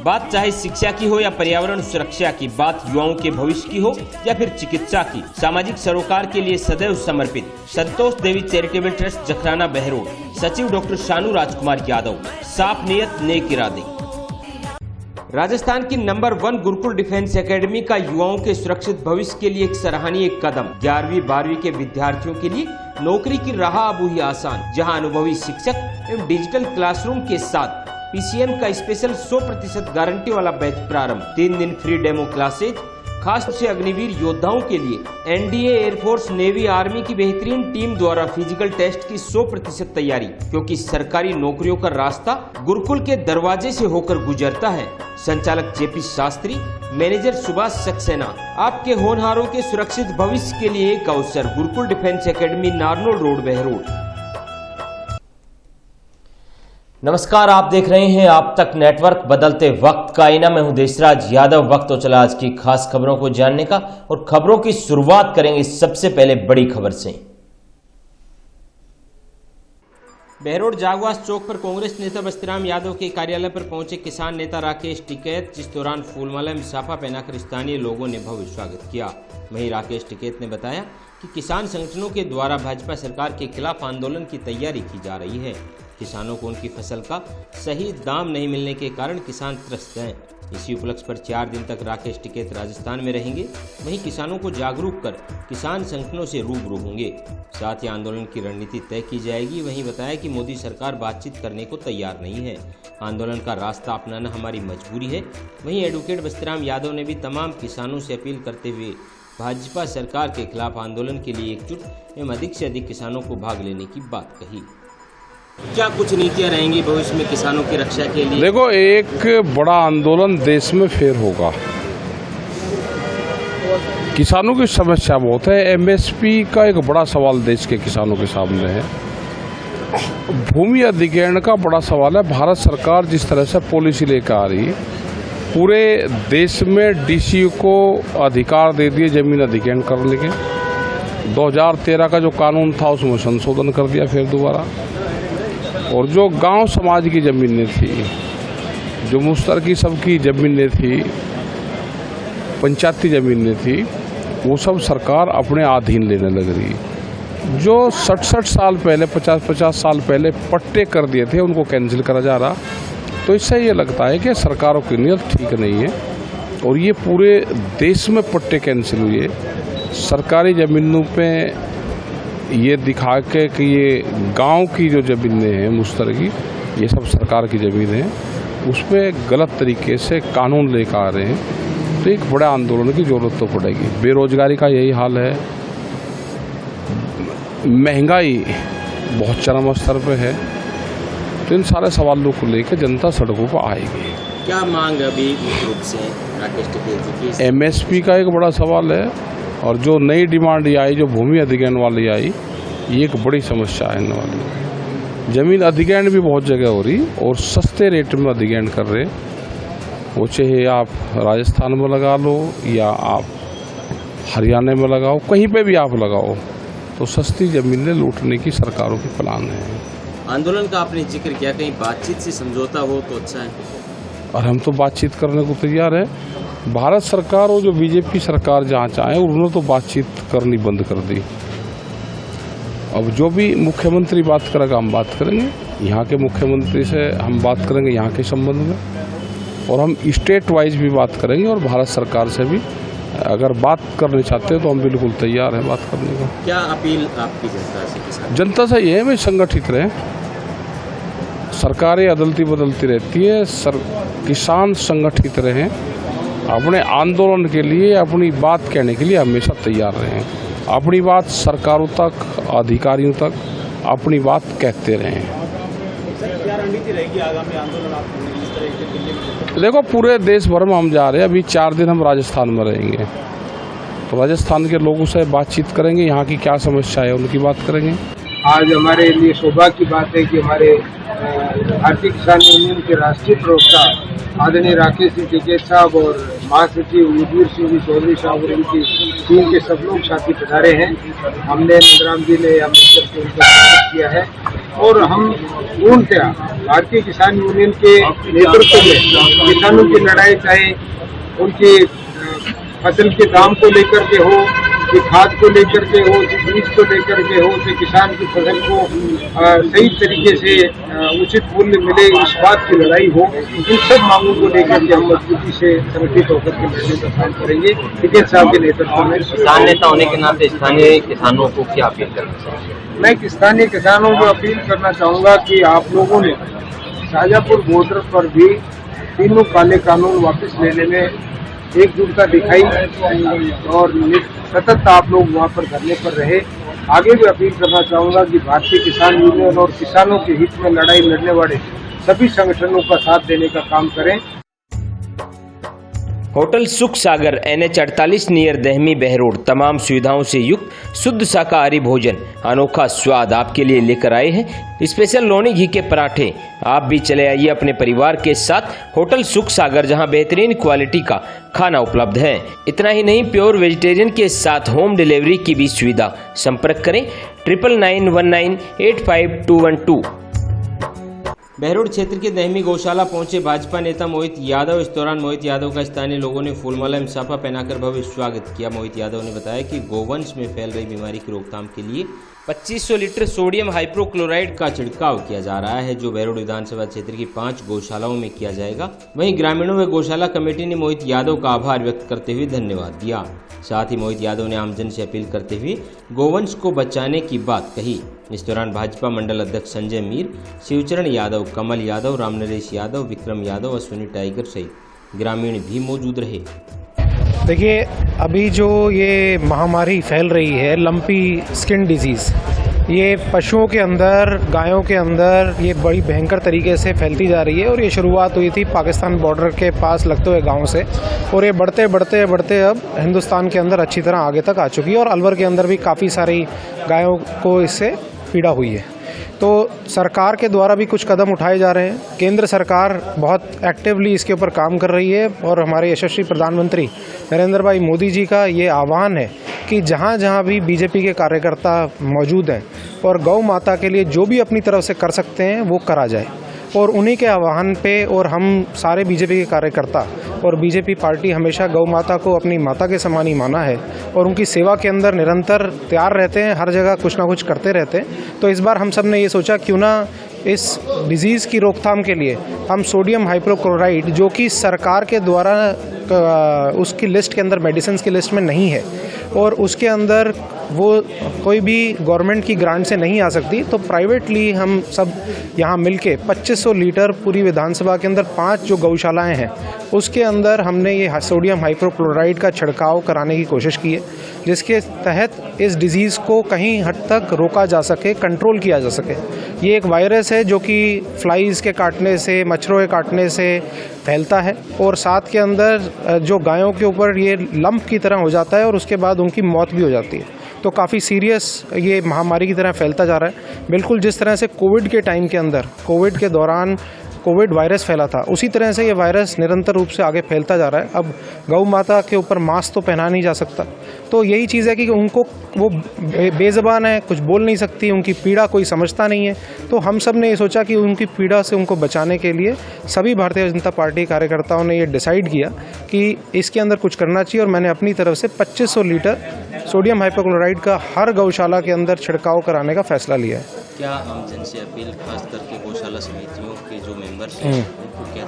बात चाहे शिक्षा की हो या पर्यावरण सुरक्षा की, बात युवाओं के भविष्य की हो या फिर चिकित्सा की, सामाजिक सरोकार के लिए सदैव समर्पित संतोष देवी चैरिटेबल ट्रस्ट जखराना बहरोड, सचिव डॉक्टर शानू राजकुमार यादव, साफ नियत नेक इरादे। राजस्थान की नंबर 1 गुरुकुल डिफेंस एकेडमी का युवाओं के सुरक्षित भविष्य के लिए एक सराहनीय कदम। 11वीं 12वीं के विद्यार्थियों के लिए नौकरी की राह अब हुई आसान, जहां अनुभवी शिक्षक एवं डिजिटल क्लासरूम के साथ पीसीएम का स्पेशल 100% गारंटी वाला बैच प्रारंभ। 3 दिन फ्री डेमो क्लासेज, खास तौर से अग्निवीर योद्धाओं के लिए एनडीए, एयरफोर्स, नेवी, आर्मी की बेहतरीन टीम द्वारा फिजिकल टेस्ट की 100% तैयारी, क्योंकि सरकारी नौकरियों का रास्ता गुरुकुल के दरवाजे से होकर गुजरता है। संचालक जेपी शास्त्री, मैनेजर सुभाष सक्सेना, आपके होनहारों के सुरक्षित भविष्य के लिए एक अवसर। Gurukul defence academy, Narnaul road, Behror. नमस्कार, आप देख रहे हैं आप तक नेटवर्क, बदलते वक्त का आईना। मैं हूं देशराज यादव। वक्त तो चला आज की खास खबरों को जानने का, और खबरों की शुरुआत करेंगे सबसे पहले बड़ी खबर से। बहरोड जागवास चौक पर कांग्रेस नेता बस्तीराम यादव के कार्यालय पर पहुंचे किसान नेता राकेश टिकैत, जिस दौरान फूलमाला एवं साफा पहनाकर स्थानीय लोगों ने भव्य स्वागत किया। वहीं राकेश टिकैत ने बताया कि किसान संगठनों के द्वारा भाजपा सरकार के खिलाफ आंदोलन की तैयारी की जा रही है। किसानों को उनकी फसल का सही दाम नहीं मिलने के कारण किसान त्रस्त हैं। इसी उपलक्ष्य पर 4 दिन तक राकेश टिकैत राजस्थान में रहेंगे। वहीं किसानों को जागरूक कर किसान संगठनों से रूबरू होंगे। साथ ही आंदोलन की रणनीति तय की जाएगी। वहीं बताया कि मोदी सरकार बातचीत करने को तैयार नहीं है, आंदोलन का रास्ता अपनाना हमारी मजबूरी है। वहीं एडवोकेट बस्तीराम यादव ने भी तमाम किसानों से अपील करते हुए भाजपा सरकार के खिलाफ आंदोलन के लिए एकजुट एवं अधिक से अधिक किसानों को भाग लेने की बात कही। क्या कुछ नीतियां रहेंगी भविष्य में किसानों की रक्षा के लिए? देखो, एक बड़ा आंदोलन देश में फिर होगा। किसानों की समस्या बहुत है। एमएसपी का एक बड़ा सवाल देश के किसानों के सामने है। भूमि अधिग्रहण का बड़ा सवाल है। भारत सरकार जिस तरह से पॉलिसी लेकर आ रही है, पूरे देश में डीसी को अधिकार दे दिए जमीन अधिग्रहण करने के। 2013 का जो कानून था उसमें संशोधन कर दिया फिर दोबारा। और जो गांव समाज की ज़मीनें थी, जो मुश्तरकी सबकी ज़मीनें थी, पंचायती ज़मीनें थी, वो सब सरकार अपने अधीन लेने लग रही। जो 60 साल पहले, 50 साल पहले पट्टे कर दिए थे, उनको कैंसिल करा जा रहा। तो इससे ये लगता है कि सरकारों की नीयत ठीक नहीं है। और ये पूरे देश में पट्टे कैंसिल हुए सरकारी ज़मीनों पे, ये दिखा के कि ये गांव की जो ज़मीनें हैं मुश्तरकी, ये सब सरकार की ज़मीन है, उस पर गलत तरीके से कानून लेकर आ रहे हैं। तो एक बड़े आंदोलन की ज़रूरत तो पड़ेगी। बेरोजगारी का यही हाल है, महंगाई बहुत चरम स्तर पे है। तो इन सारे सवालों को लेकर जनता सड़कों पर आएगी। क्या मांग अभी रूप से राकेश टिकैत की? एमएसपी का एक बड़ा सवाल है, और जो नई डिमांड ये आई, जो भूमि अधिग्रहण वाली आई, ये एक बड़ी समस्या है इन वाली। जमीन अधिग्रहण भी बहुत जगह हो रही और सस्ते रेट में अधिग्रहण कर रहे। वो चाहे आप राजस्थान में लगा लो या आप हरियाणा में लगाओ, कहीं पे भी आप लगाओ, तो सस्ती ज़मीनें लूटने की सरकारों की प्लान है। आंदोलन का आपने जिक्र किया, कहीं बातचीत से समझौता हो तो अच्छा है। और हम तो बातचीत करने को तैयार है। भारत सरकार और जो बीजेपी सरकार जहाँ चाहे, उन्होंने तो बातचीत करनी बंद कर दी। अब जो भी मुख्यमंत्री बात करेगा हम बात करेंगे, यहाँ के मुख्यमंत्री से हम बात करेंगे यहाँ के संबंध में, और हम स्टेट वाइज भी बात करेंगे, और भारत सरकार से भी अगर बात करना चाहते हैं तो हम बिल्कुल तैयार हैं बात करने को। क्या अपील आपकी जनता से? किसान जनता से ये है भाई, संगठित रहें। सरकारें अदलती बदलती रहती है, किसान संगठित रहें। अपने आंदोलन के लिए, अपनी बात कहने के लिए हमेशा तैयार रहें। अपनी बात सरकारों तक, अधिकारियों तक अपनी बात कहते रहें। क्या रणनीति रहेगी आगामी आंदोलन आप इस तरह के दिल्ली में? देखो, पूरे देश भर में हम जा रहे हैं। अभी 4 दिन हम राजस्थान में रहेंगे, तो राजस्थान के लोगों से बातचीत करेंगे, यहाँ की क्या समस्या है उनकी बात करेंगे। आज हमारे लिए सौभाग्य की बात है कि हमारे भारतीय किसान यूनियन के राष्ट्रीय प्रवक्ता आदरणीय राकेश टिकैत साहब और महासचिव युद्धवीर सिंह चौधरी साहब और उनकी टीम के सब लोग साथी पधारे हैं। हमने नंदराम जी ने उनका स्वागत किया है। और हम पूर्णतया भारतीय किसान यूनियन के नेतृत्व में किसानों की लड़ाई, चाहे उनकी फसल के दाम को लेकर के हो, कि खाद को लेकर के हो, कि बीज को लेकर के हो, कि किसान की फसल को सही तरीके से उचित मूल्य मिले, इस बात की लड़ाई हो, इन सब मांगों को लेकर के हम मजबूती से संगठित होकर के लड़ने का काम करेंगे। टिकैत साहब के नेतृत्व में किसान नेता होने के नाते स्थानीय किसानों को क्या अपील करना चाहिए? मैं स्थानीय किसानों को अपील करना चाहूँगा कि आप लोगों ने शाजापुर बॉर्डर पर भी तीनों काले कानून वापस लेने में एकजुटता दिखाई और सतत आप लोग वहाँ पर धरने पर रहे। आगे भी अपील करना चाहूँगा कि भारतीय किसान यूनियन और किसानों के हित में लड़ाई लड़ने वाले सभी संगठनों का साथ देने का काम करें। होटल सुख सागर NH 48 नियर दहमी बहरोड तमाम सुविधाओं से युक्त शुद्ध शाकाहारी भोजन, अनोखा स्वाद आपके लिए लेकर आए हैं। स्पेशल लोनी घी के पराठे। आप भी चले आइए अपने परिवार के साथ होटल सुख सागर, जहां बेहतरीन क्वालिटी का खाना उपलब्ध है। इतना ही नहीं, प्योर वेजिटेरियन के साथ होम डिलीवरी की भी सुविधा। संपर्क करें 9991985212। बहरोड क्षेत्र के दहमी गौशाला पहुंचे भाजपा नेता मोहित यादव। इस दौरान मोहित यादव का स्थानीय लोगों ने फूलमाला एवं साफा पहनाकर भव्य स्वागत किया। मोहित यादव ने बताया कि गोवंश में फैल रही बीमारी की रोकथाम के लिए 2500 लीटर सोडियम हाइपोक्लोराइड का छिड़काव किया जा रहा है, जो बहरोड विधानसभा क्षेत्र की 5 गौशालाओं में किया जाएगा। वहीं ग्रामीणों व गौशाला कमेटी ने मोहित यादव का आभार व्यक्त करते हुए धन्यवाद दिया। साथ ही मोहित यादव ने आमजन से अपील करते हुए गोवंश को बचाने की बात कही। इस दौरान भाजपा मंडल अध्यक्ष संजय मीर, शिवचरण यादव, कमल यादव, रामनरेश यादव, विक्रम यादव, अश्विनी टाइगर सहित ग्रामीण भी मौजूद रहे। देखिए, अभी जो ये महामारी फैल रही है, लंपी स्किन डिजीज़, ये पशुओं के अंदर, गायों के अंदर ये बड़ी भयंकर तरीके से फैलती जा रही है। और ये शुरुआत हुई थी पाकिस्तान बॉर्डर के पास लगते हुए गांव से, और ये बढ़ते बढ़ते बढ़ते अब हिंदुस्तान के अंदर अच्छी तरह आगे तक आ चुकी है। और अलवर के अंदर भी काफ़ी सारी गायों को इससे पीड़ा हुई है। तो सरकार के द्वारा भी कुछ कदम उठाए जा रहे हैं। केंद्र सरकार बहुत एक्टिवली इसके ऊपर काम कर रही है। और हमारे यशस्वी प्रधानमंत्री नरेंद्र भाई मोदी जी का ये आह्वान है कि जहाँ जहाँ भी बीजेपी के कार्यकर्ता मौजूद हैं और गौ माता के लिए जो भी अपनी तरफ से कर सकते हैं वो करा जाए। और उन्हीं के आह्वान पे और हम सारे बीजेपी के कार्यकर्ता और बीजेपी पार्टी हमेशा गौ माता को अपनी माता के समान ही माना है और उनकी सेवा के अंदर निरंतर तैयार रहते हैं, हर जगह कुछ ना कुछ करते रहते हैं। तो इस बार हम सब ने ये सोचा क्यों ना इस डिज़ीज़ की रोकथाम के लिए हम सोडियम हाइपोक्लोराइड, जो कि सरकार के द्वारा उसकी लिस्ट के अंदर, मेडिसिन की लिस्ट में नहीं है और उसके अंदर वो कोई भी गवर्नमेंट की ग्रांट से नहीं आ सकती, तो प्राइवेटली हम सब यहाँ मिलके 2500 लीटर पूरी विधानसभा के अंदर 5 जो गौशालाएं हैं उसके अंदर हमने ये सोडियम हाइपोक्लोराइड का छिड़काव कराने की कोशिश की है, जिसके तहत इस डिज़ीज़ को कहीं हद तक रोका जा सके, कंट्रोल किया जा सके। ये एक वायरस है जो कि फ्लाइज़ के काटने से, मच्छरों के काटने से फैलता है और साथ के अंदर जो गायों के ऊपर ये लंप की तरह हो जाता है और उसके बाद उनकी मौत भी हो जाती है। तो काफ़ी सीरियस ये महामारी की तरह फैलता जा रहा है। बिल्कुल जिस तरह से कोविड के टाइम के अंदर, कोविड के दौरान कोविड वायरस फैला था, उसी तरह से ये वायरस निरंतर रूप से आगे फैलता जा रहा है। अब गौ माता के ऊपर मास्क तो पहना नहीं जा सकता, तो यही चीज़ है कि उनको, वो बेज़बान है, कुछ बोल नहीं सकती, उनकी पीड़ा कोई समझता नहीं है। तो हम सब ने ये सोचा कि उनकी पीड़ा से उनको बचाने के लिए सभी भारतीय जनता पार्टी कार्यकर्ताओं ने ये डिसाइड किया कि इसके अंदर कुछ करना चाहिए। और मैंने अपनी तरफ से 2500 लीटर सोडियम हाइपोक्लोराइड का हर गौशाला के अंदर छिड़काव कराने का फैसला लिया है। क्या आमजन से अपील, खास करके गौशाला समितियों के जो मेंबर्स हैं उनको क्या?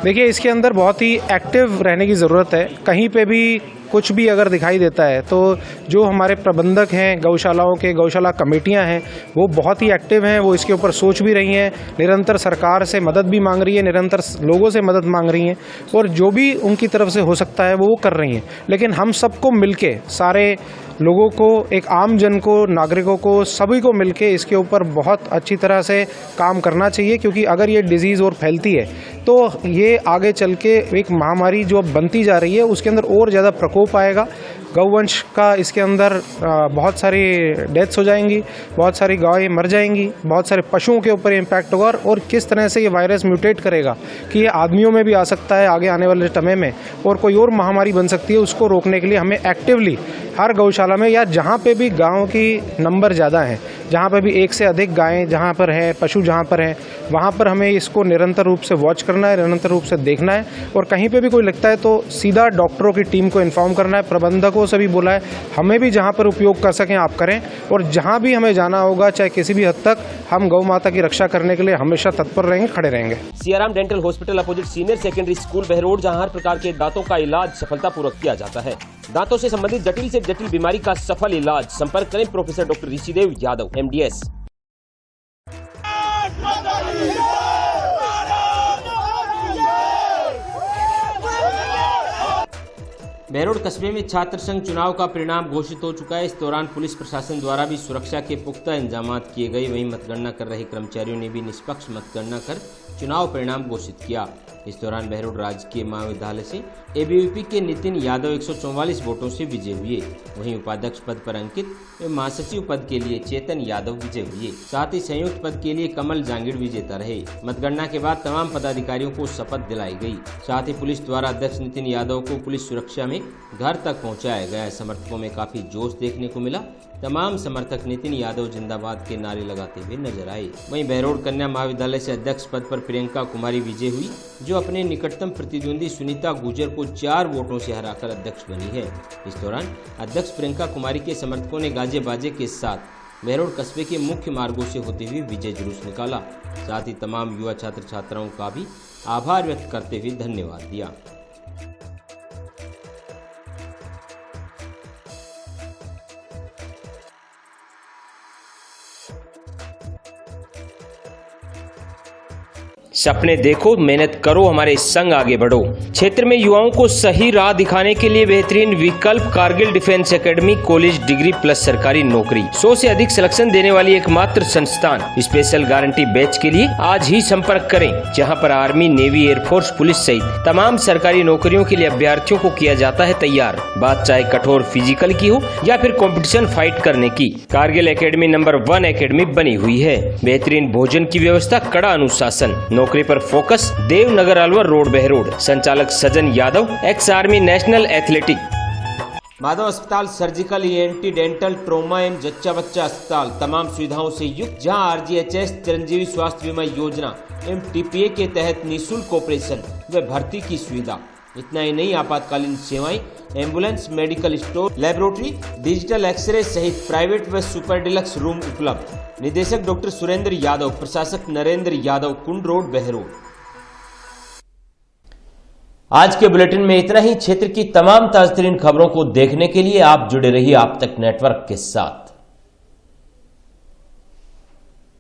देखिए, इसके अंदर बहुत ही एक्टिव रहने की ज़रूरत है। कहीं पे भी कुछ भी अगर दिखाई देता है तो जो हमारे प्रबंधक हैं गौशालाओं के, गौशाला कमेटियां हैं, वो बहुत ही एक्टिव हैं, वो इसके ऊपर सोच भी रही हैं, निरंतर सरकार से मदद भी मांग रही है, निरंतर लोगों से मदद मांग रही हैं और जो भी उनकी तरफ से हो सकता है वो कर रही हैं। लेकिन हम सबको मिलके, सारे लोगों को, एक आम जन को, नागरिकों को, सभी को मिलके इसके ऊपर बहुत अच्छी तरह से काम करना चाहिए, क्योंकि अगर ये डिज़ीज़ और फैलती है तो ये आगे चल के एक महामारी जो बनती जा रही है उसके अंदर और ज़्यादा प्रकोप आएगा। गौवंश का इसके अंदर बहुत सारी डेथ्स हो जाएंगी, बहुत सारी गायें मर जाएंगी, बहुत सारे पशुओं के ऊपर इम्पैक्ट होगा और किस तरह से ये वायरस म्यूटेट करेगा कि ये आदमियों में भी आ सकता है आगे आने वाले समय में और कोई और महामारी बन सकती है। उसको रोकने के लिए हमें एक्टिवली हर गौशाला में या जहाँ पे भी गाँव की नंबर ज़्यादा हैं, जहाँ पर भी एक से अधिक गायें जहाँ पर है, पशु जहाँ पर हैं, वहाँ पर हमें इसको निरंतर रूप से वॉच करना है, निरंतर रूप से देखना है और कहीं पे भी कोई लगता है तो सीधा डॉक्टरों की टीम को इन्फॉर्म करना है। प्रबंधकों से भी बोला है, हमें भी जहाँ पर उपयोग कर सकें आप करें और जहाँ भी हमें जाना होगा चाहे किसी भी हद तक हम गौ माता की रक्षा करने के लिए हमेशा तत्पर रहेंगे, खड़े रहेंगे। Siyaram dental hospital opposite senior secondary school Behror, जहां हर प्रकार के दांतों का इलाज सफलतापूर्वक किया जाता है। दांतों से संबंधित जटिल से जटिल बीमारी का सफल इलाज। संपर्क करें professor doctor Rishidev Yadav, MDS। Behror कस्बे में छात्र संघ चुनाव का परिणाम घोषित हो चुका है। इस दौरान पुलिस प्रशासन द्वारा भी सुरक्षा के पुख्ता इंतजाम किए गए। वहीं मतगणना कर रहे कर्मचारियों ने भी निष्पक्ष मतगणना कर चुनाव परिणाम घोषित किया। इस दौरान बहरोड राजकीय महाविद्यालय से ABVP के नितिन यादव 144 वोटों से विजय हुए। वहीं उपाध्यक्ष पद पर अंकित एवं महासचिव पद के लिए चेतन यादव विजय हुए। साथ ही संयुक्त पद के लिए कमल जांगिड़ विजेता रहे। मतगणना के बाद तमाम पदाधिकारियों को शपथ दिलाई गई। साथ ही पुलिस द्वारा अध्यक्ष नितिन यादव को पुलिस सुरक्षा में घर तक पहुंचाया गया। समर्थकों में काफी जोश देखने को मिला। तमाम समर्थक नितिन यादव जिंदाबाद के नारे लगाते हुए नजर आए। वहीं बहरोड कन्या महाविद्यालय से अध्यक्ष पद पर प्रियंका कुमारी विजय हुई, जो अपने निकटतम प्रतिद्वंदी सुनीता गुर्जर को 4 वोटों से हराकर अध्यक्ष बनी है। इस दौरान अध्यक्ष प्रियंका कुमारी के समर्थकों ने गाजे बाजे के साथ बहरोड कस्बे के मुख्य मार्गों से होते हुए विजय जुलूस निकाला। साथ ही तमाम युवा छात्र छात्राओं का भी आभार व्यक्त करते हुए धन्यवाद दिया। सपने देखो, मेहनत करो, हमारे संग आगे बढ़ो। क्षेत्र में युवाओं को सही राह दिखाने के लिए बेहतरीन विकल्प Kargil defence academy college degree plus सरकारी नौकरी। 100 से अधिक सिलेक्शन देने वाली एकमात्र संस्थान। स्पेशल गारंटी बैच के लिए आज ही संपर्क करें, जहां पर आर्मी, नेवी, एयरफोर्स, पुलिस सहित तमाम सरकारी नौकरियों के लिए अभ्यर्थियों को किया जाता है तैयार। बात चाहे कठोर फिजिकल की हो या फिर कंपटीशन फाइट करने की, कारगिल एकेडमी नंबर 1 एकेडमी बनी हुई है। बेहतरीन भोजन की व्यवस्था, कड़ा अनुशासन, नौकरी पर फोकस। देवनगर अलवर रोड बहरोड। संचालक Sajan Yadav, ex army, national athletic. Madhav अस्पताल सर्जिकल, ENT, डेंटल, ट्रोमा एवं जच्चा बच्चा अस्पताल तमाम सुविधाओं से युक्त, जहां RGHS चिरंजीवी स्वास्थ्य बीमा योजना एवं TPA के तहत निःशुल्क ऑपरेशन व भर्ती की सुविधा। इतना ही नहीं, आपातकालीन सेवाएं, ambulance, medical store, laboratory, digital x-ray सहित प्राइवेट व सुपर डिलक्स रूम उपलब्ध। निदेशक डॉक्टर सुरेंद्र यादव, प्रशासक नरेंद्र यादव, कुंड रोड बहरोड। आज के बुलेटिन में इतना ही। क्षेत्र की तमाम ताज़ातरीन खबरों को देखने के लिए आप जुड़े रहिए आप तक नेटवर्क के साथ।